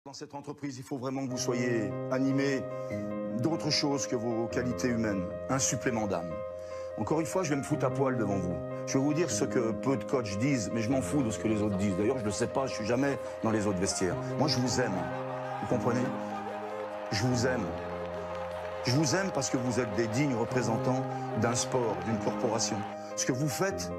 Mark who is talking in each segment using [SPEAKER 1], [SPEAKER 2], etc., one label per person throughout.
[SPEAKER 1] Dans cette entreprise, il faut vraiment que vous soyez animés d'autre chose que vos qualités humaines, un supplément d'âme. Encore une fois, je vais me foutre à poil devant vous. Je vais vous dire ce que peu de coachs disent, mais je m'en fous de ce que les autres disent. D'ailleurs, je ne le sais pas, je ne suis jamais dans les autres vestiaires. Moi, je vous aime. Vous comprenez? Je vous aime. Je vous aime parce que vous êtes des dignes représentants d'un sport, d'une corporation. Ce que vous faites,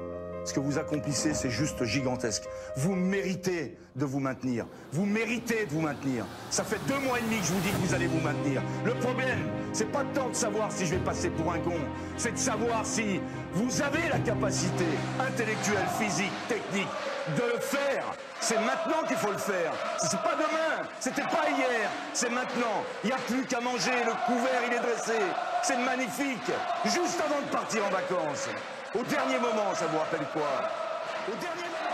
[SPEAKER 1] ce que vous accomplissez, c'est juste gigantesque. Vous méritez de vous maintenir. Vous méritez de vous maintenir. Ça fait 2 mois et demi que je vous dis que vous allez vous maintenir. Le problème, c'est pas tant de savoir si je vais passer pour un con, c'est de savoir si vous avez la capacité intellectuelle, physique, technique de le faire. C'est maintenant qu'il faut le faire. C'est pas demain, c'était pas hier, c'est maintenant. Il n'y a plus qu'à manger, le couvert il est dressé. C'est magnifique. Juste avant de partir en vacances. Au dernier moment, ça vous rappelle quoi? Au dernier moment.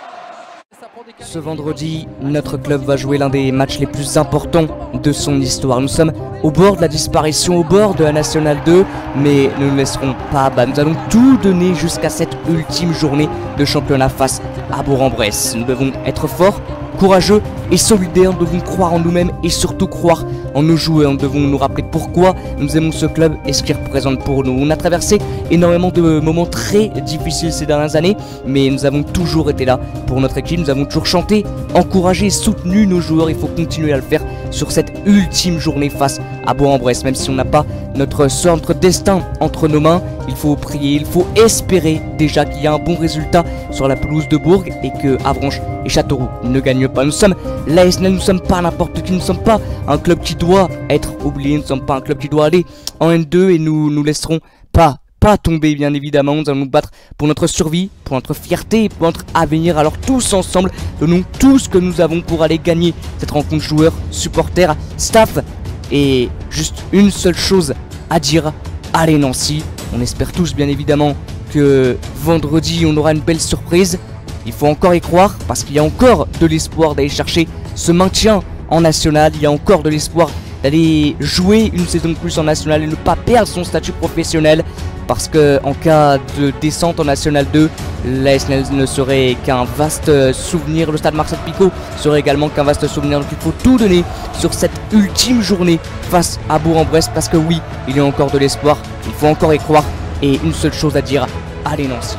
[SPEAKER 2] Ce vendredi, notre club va jouer l'un des matchs les plus importants de son histoire. Nous sommes au bord de la disparition, au bord de la Nationale 2, mais nous ne laisserons pas abattre. Nous allons tout donner jusqu'à cette ultime journée de championnat face à Bourg-en-Bresse. Nous devons être forts, courageux et solidaires. Nous devons croire en nous-mêmes et surtout croire en nos joueurs. Nous devons nous rappeler pourquoi nous aimons ce club et ce qu'il représente pour nous. On a traversé énormément de moments très difficiles ces dernières années, mais nous avons toujours été là pour notre équipe. Nous avons toujours chanté, encouragé et soutenu nos joueurs. Il faut continuer à le faire sur cette ultime journée face à Bourg-en-Bresse. Même si on n'a pas notre sort, notre destin entre nos mains, il faut prier, il faut espérer déjà qu'il y a un bon résultat sur la pelouse de Bourg et que Avranches et Châteauroux ne gagnent pas. Nous sommes l'ASNL, nous ne sommes pas n'importe qui, nous ne sommes pas un club qui doit être oublié, nous ne sommes pas un club qui doit aller en N2 et nous ne laisserons pas tomber, bien évidemment. Nous allons nous battre pour notre survie, pour notre fierté et pour notre avenir. Alors tous ensemble, donnons tout ce que nous avons pour aller gagner cette rencontre. Joueurs, supporters, staff. Et juste une seule chose à dire, allez Nancy. On espère tous bien évidemment que vendredi on aura une belle surprise. Il faut encore y croire parce qu'il y a encore de l'espoir d'aller chercher ce maintien en national. Il y a encore de l'espoir d'aller jouer une saison de plus en national et ne pas perdre son statut professionnel. Parce que en cas de descente en National 2, l'ASNL ne serait qu'un vaste souvenir. Le stade Marcel Picot serait également qu'un vaste souvenir. Donc il faut tout donner sur cette ultime journée face à Bourg-en-Bresse. Parce que oui, il y a encore de l'espoir, il faut encore y croire. Et une seule chose à dire, allez Nancy.